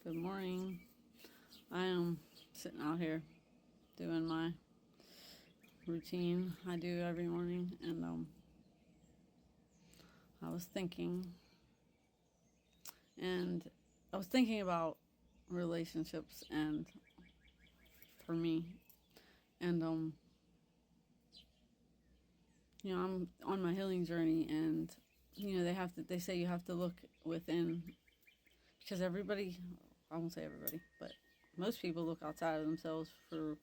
Good morning. I am sitting out here doing my routine I do every morning, and I was thinking, and I was thinking about relationships, and for me, and I'm on my healing journey, and they say you have to look within, because everybody, I won't say everybody, but most people look outside of themselves for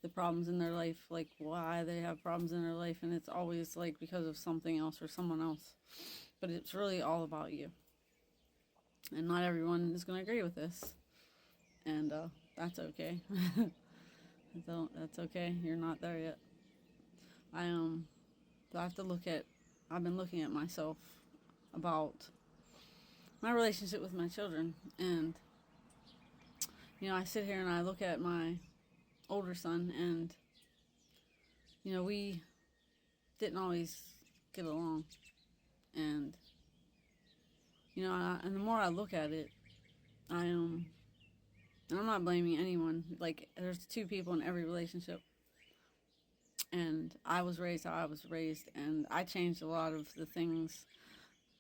the problems in their life, like why they have problems in their life, and it's always like because of something else or someone else. But it's really all about you. And not everyone is going to agree with this. And that's okay. That's okay. You're not there yet. I have to look at, I've been looking at myself about my relationship with my children. And, I sit here and I look at my older son, and, we didn't always get along. And, and the more I look at it, and I'm not blaming anyone. Like, there's two people in every relationship. And I was raised how I was raised, and I changed a lot of the things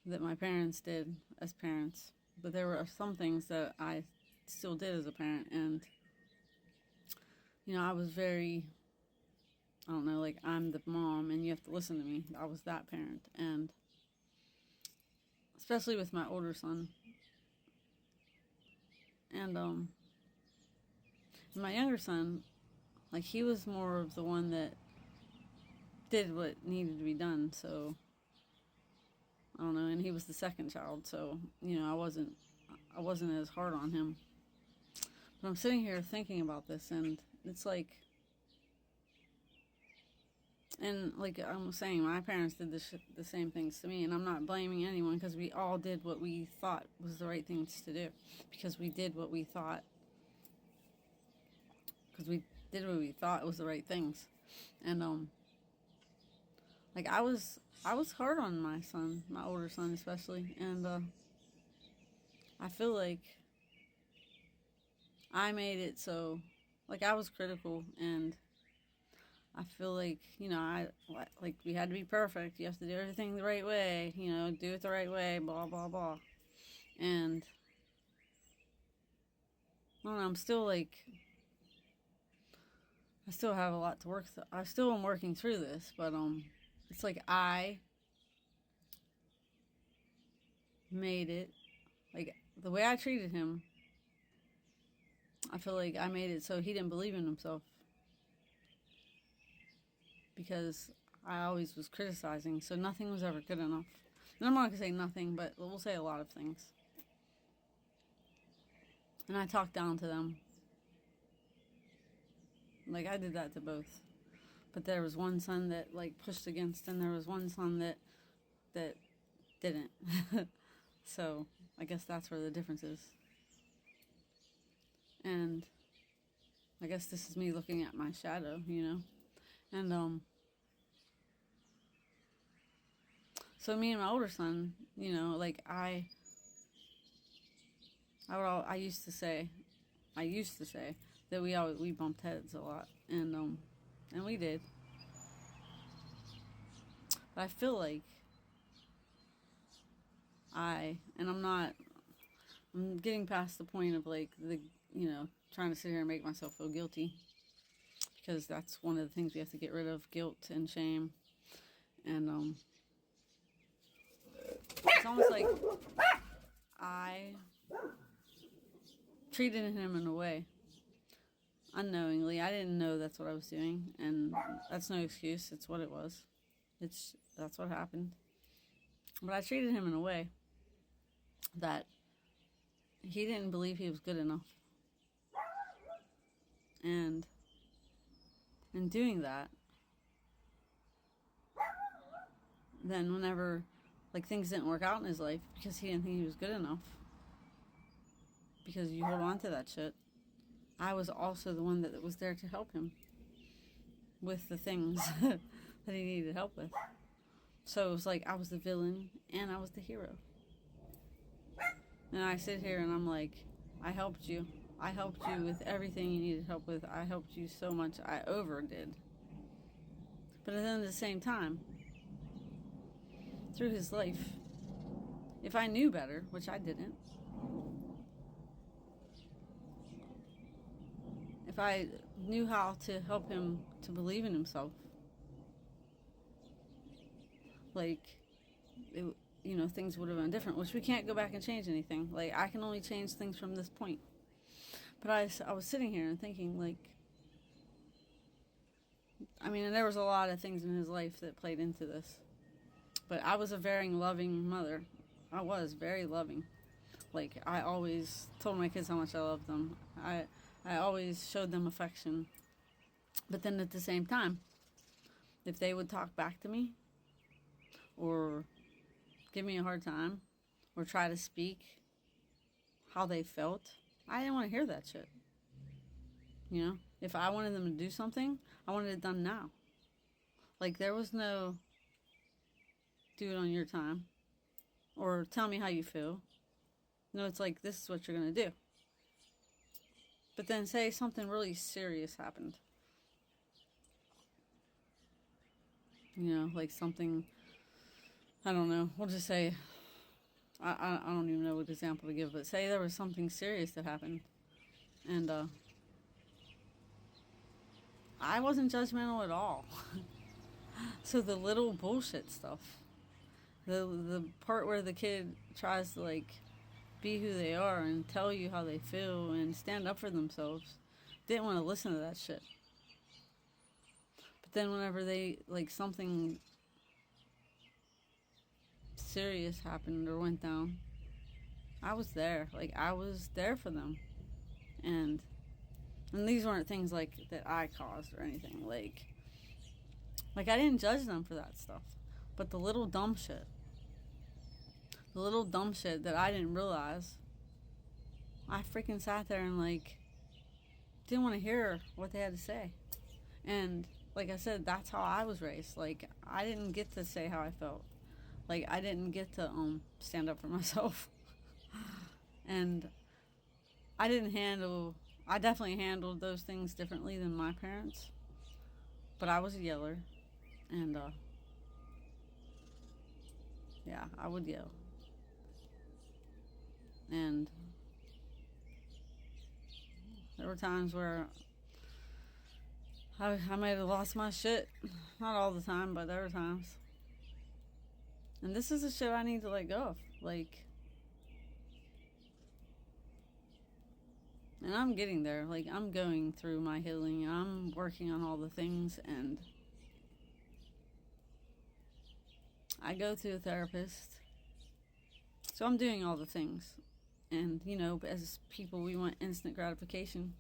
that my parents did as parents. But there were some things that I still did as a parent, and, I was very, I don't know, like, I'm the mom, and you have to listen to me. I was that parent, and especially with my older son. And my younger son, like, he was more of the one that did what needed to be done, so I don't know, and he was the second child, so I wasn't as hard on him. But I'm sitting here thinking about this, and it's like, and like I'm saying, my parents did the same things to me, and I'm not blaming anyone, because we all did what we thought was the right things to do, because we did what we thought was the right things. And like, I was hard on my son, my older son especially, and I feel like I made it so, like, I was critical, and I feel like, like, we had to be perfect. You have to do everything the right way, do it the right way, blah, blah, blah. And I don't know, I'm still like, I still have a lot to work through. I still am working through this, but it's like I made it, like, the way I treated him, I feel like I made it so he didn't believe in himself, because I always was criticizing, so nothing was ever good enough. And I'm not going to say nothing, but we'll say a lot of things. And I talked down to them. Like, I did that to both. But there was one son that, like, pushed against, and there was one son that didn't. So I guess that's where the difference is. And I guess this is me looking at my shadow, And so me and my older son, like, I used to say that we bumped heads a lot, and we did. But I feel like I'm getting past the point of, like, trying to sit here and make myself feel guilty, because that's one of the things we have to get rid of, guilt and shame. And it's almost like I treated him in a way unknowingly. I didn't know that's what I was doing, and that's no excuse. It's what it was. That's what happened. But I treated him in a way that he didn't believe he was good enough. And in doing that, then whenever, like, things didn't work out in his life because he didn't think he was good enough, because you hold on to that shit, I was also the one that was there to help him with the things that he needed help with. So it was like I was the villain and I was the hero. And I sit here and I'm like, I helped you. I helped you with everything you needed help with. I helped you so much. I overdid. But then at the same time, through his life, if I knew better, which I didn't, if I knew how to help him to believe in himself, like, it, things would have been different, which we can't go back and change anything. Like, I can only change things from this point. But I was sitting here and thinking, like, and there was a lot of things in his life that played into this. But I was a very loving mother. I was very loving. Like, I always told my kids how much I loved them. I always showed them affection. But then at the same time, if they would talk back to me or give me a hard time or try to speak how they felt, I didn't want to hear that shit. If I wanted them to do something, I wanted it done now. Like, there was no do it on your time or tell me how you feel. No, it's like, this is what you're going to do. But then say something really serious happened. Like something, I don't know, we'll just say, I don't even know what example to give, but say there was something serious that happened. And I wasn't judgmental at all. So the little bullshit stuff, the part where the kid tries to, like, be who they are and tell you how they feel and stand up for themselves, didn't want to listen to that shit. But then whenever they, like, something serious happened or went down, I was there. Like, I was there for them. And these weren't things like that I caused or anything. Like I didn't judge them for that stuff. But the little dumb shit that I didn't realize, I freaking sat there and, like, didn't want to hear what they had to say. And like I said, that's how I was raised. Like, I didn't get to say how I felt. Like, I didn't get to stand up for myself. And I definitely handled those things differently than my parents. But I was a yeller. And yeah, I would yell. And there were times where I might have lost my shit. Not all the time, but there were times. And this is the shit I need to let go of. Like, and I'm getting there. Like, I'm going through my healing. I'm working on all the things. And I go to a therapist. So I'm doing all the things. And, as people, we want instant gratification.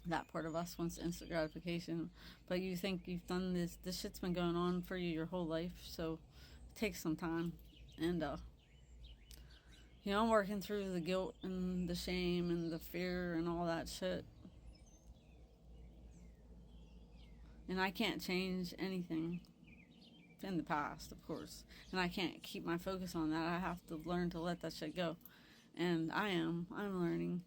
That part of us wants instant gratification. But you think you've done this shit's been going on for you your whole life. So it takes some time. And, I'm working through the guilt and the shame and the fear and all that shit. And I can't change anything in the past, of course. And I can't keep my focus on that. I have to learn to let that shit go. And I'm learning.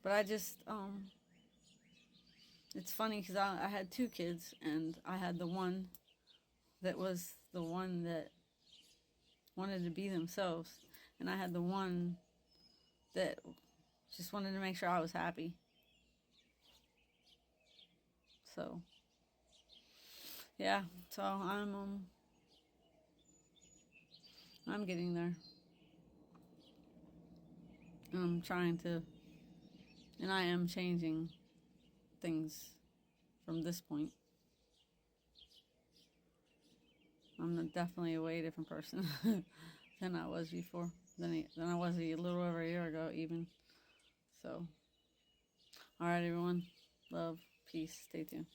But I just, it's funny because I had 2 kids, and I had the one that was the one that wanted to be themselves, and I had the one that just wanted to make sure I was happy. So, yeah, so I'm getting there. I'm trying to, and I am changing things from this point. I'm definitely a way different person than I was before, than I was a little over a year ago even. So, alright everyone, love, peace, stay tuned.